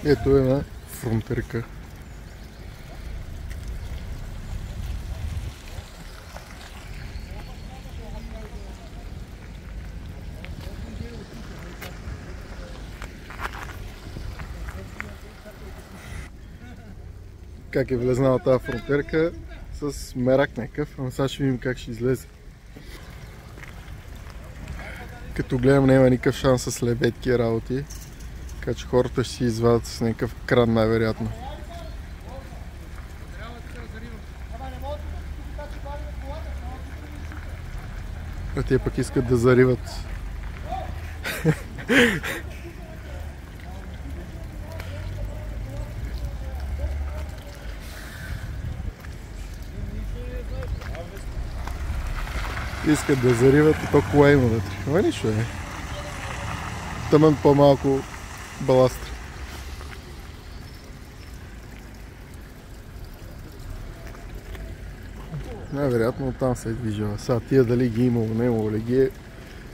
Ето една фронтерка. Как е влезнала тази фронтерка с мерак някакъв, ама сега ще видим как ще излезе. Като гледам, няма никакъв шанс с лебедки работи, така че хората ще си извадят с някакъв кран най-вероятно. А те пък искат да зариват. Искат да зариват и то кола има вътре. Ама нищо е. Тъмън по-малко баластра. Най-вероятно оттам се е движила. Сега тия дали ги имало, не имало ли ги е,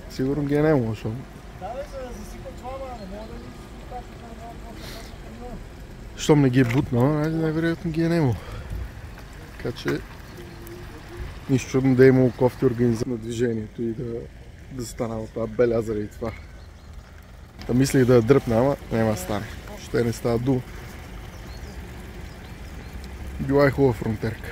сигурно ги е немало, защото... Щом не ги е бутнал, най-вероятно ги е немало. Така че... Нищо чудно да е имало кофти организация на движението и да станало това беля заради това. Та мислих да я дръпна, ама няма да стане. Ще не става дума. Била е хубава фронтерка.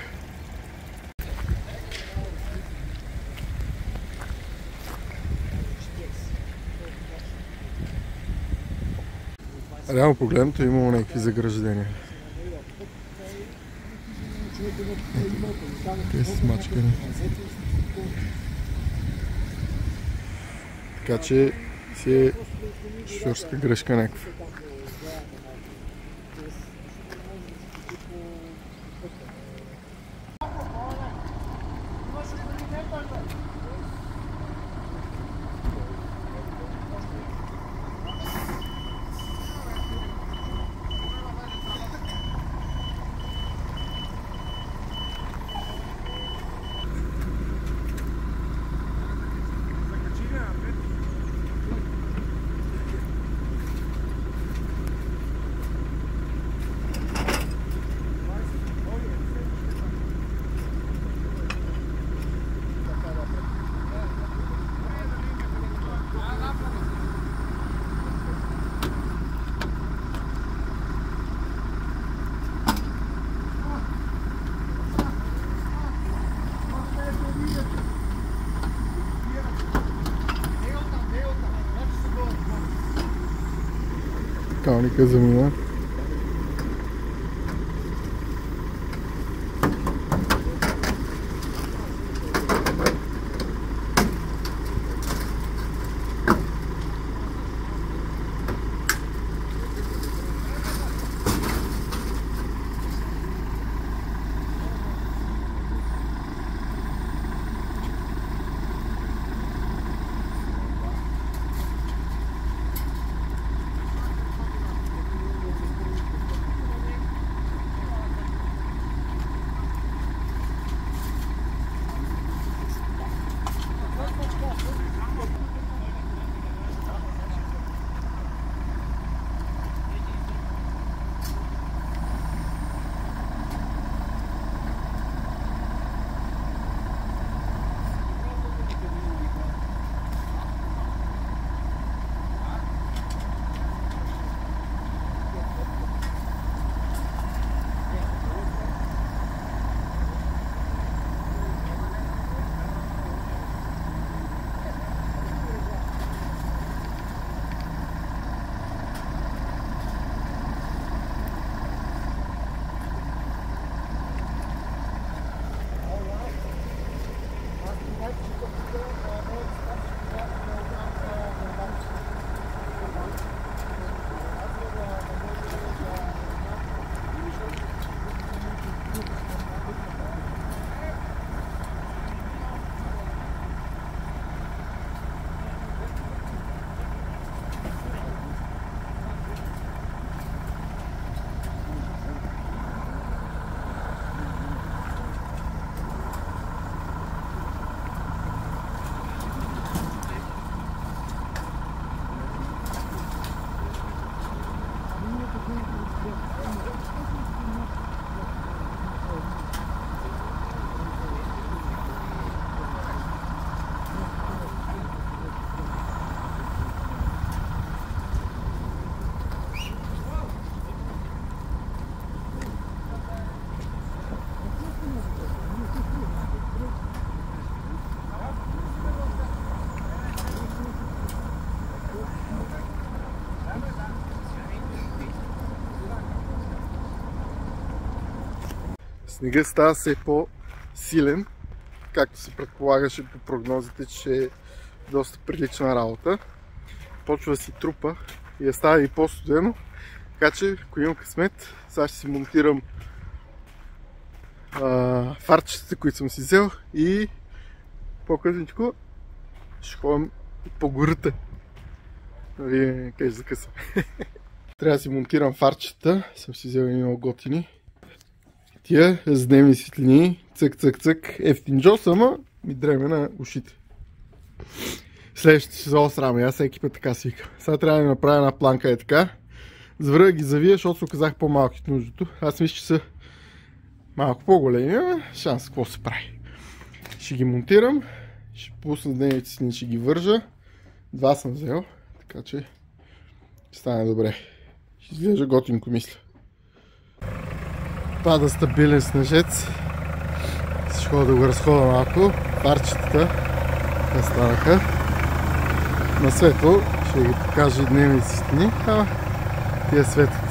Реално погледнато имало някакви заграждения. Те са смачкани. Така че си е шофьорска грешка някаква. Калника замина. снега става все по-силен, както се предполагаше по прогнозите, че е доста прилична работа. Почва да си трупа и да става и по-студено, така че ако имам късмет, сега ще си монтирам фарчетата, които съм си взел и по-късничко ще ходим по гората. Нали, къде за къса. Трябва да си монтирам фарчета, съм си взел едни много готини. Тия с дневни светлини, цък, ефтин джос, ама ми дреме на ушите. Следващите ще заостраме, аз всеки път така свикам. Сега трябва да направя една планка така. Завъря да ги завия, защото се оказах по-малки от нуждото. Аз мисля, че са малко по-големи, ама шанс какво се прави. Ще ги монтирам, ще пусна дневните светлини, ще ги вържа. Два съм взел, така че ще стане добре. Ще изглежда готинко, мисля. Пада стабилен снежец. Ще ходя да го разходя малко. Парчетата те станаха. На светло ще ги покажа и дневните светлини, ама тия светят.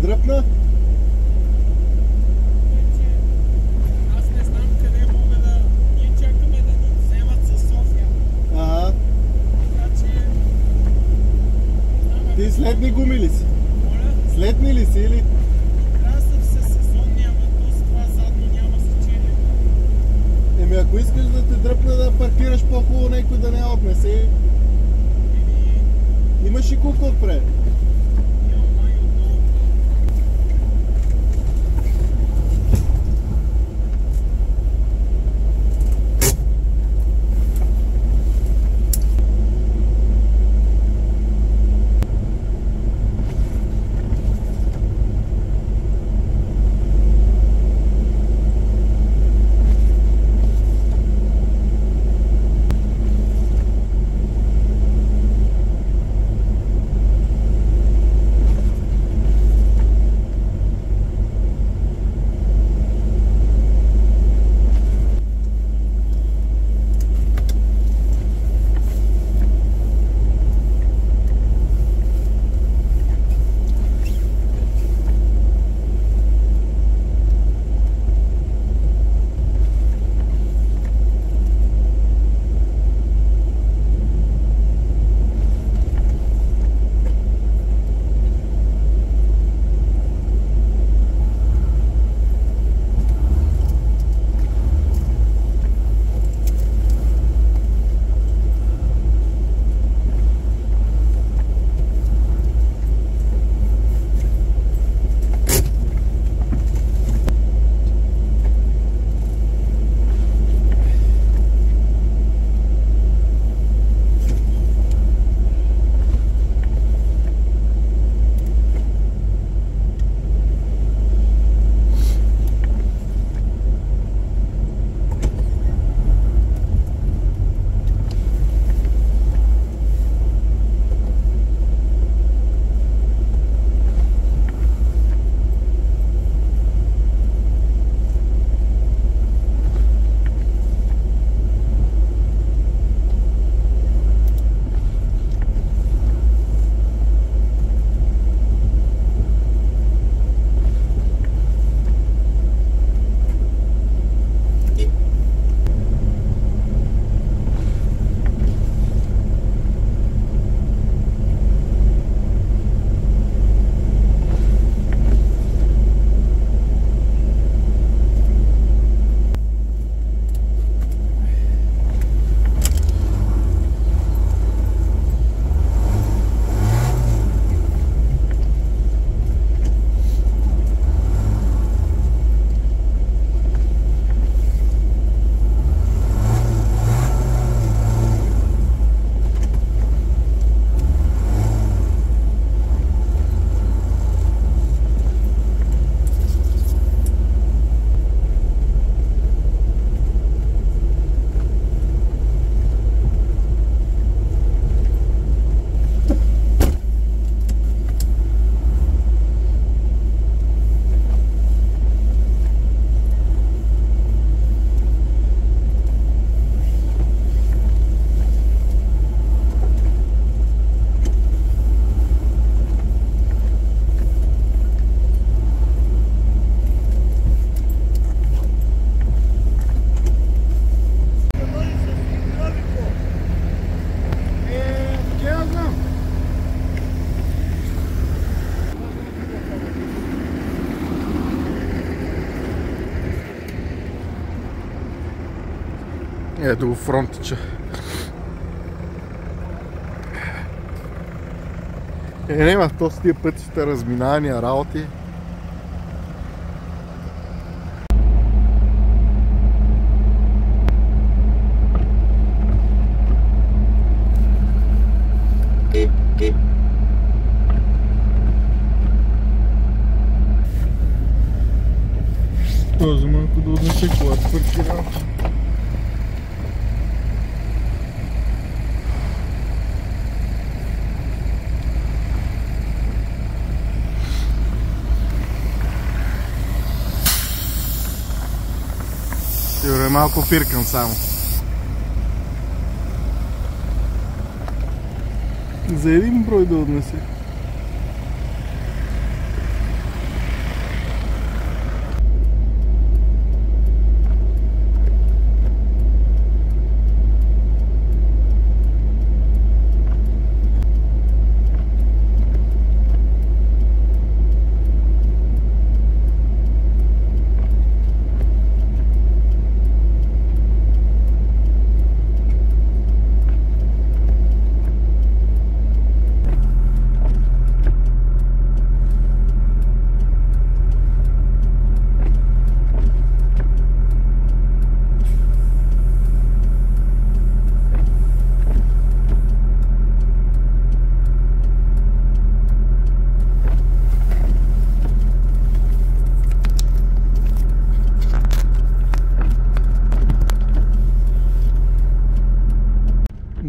дръпна? Аз не знам къде мога да... Ние чакаме да ни вземат със София. Ага. Така че... Ти следни гуми ли си? Моля, Следни ли си или? трябва да са всесезонни, ама то с това задно няма значение. Еми ако искаш да те дръпне да паркираш по-хубаво, някой да не отнесе. Имаш и кука отпред. Имам май отново. Ето го фронтича. Няма то с тия пътища, разминания, работи. Този малко да отнесе колата паркирал. Сигурно е малко пиркам само. За един брой да отнесе.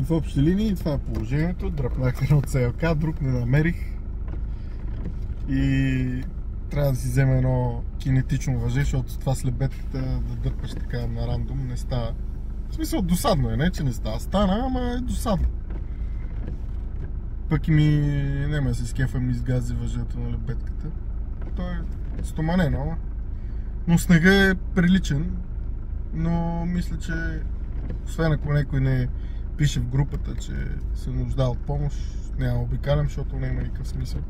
в общи линии това е положението. Дръпнах едно ЦЛК, друг не намерих. И трябва да си вземе едно кинетично въже, защото това с лебедката да дърпаш така на рандом не става. В смисъл досадно е, не че не става. Стана, ама е досадно. Пък и ми не се скефа ми изгази въжето на лебедката. Той е стоманено, ама. Но снега е приличен. Но мисля, че освен ако някой не пише в групата, че се нуждае от помощ, няма обикалям, защото няма никакъв смисъл.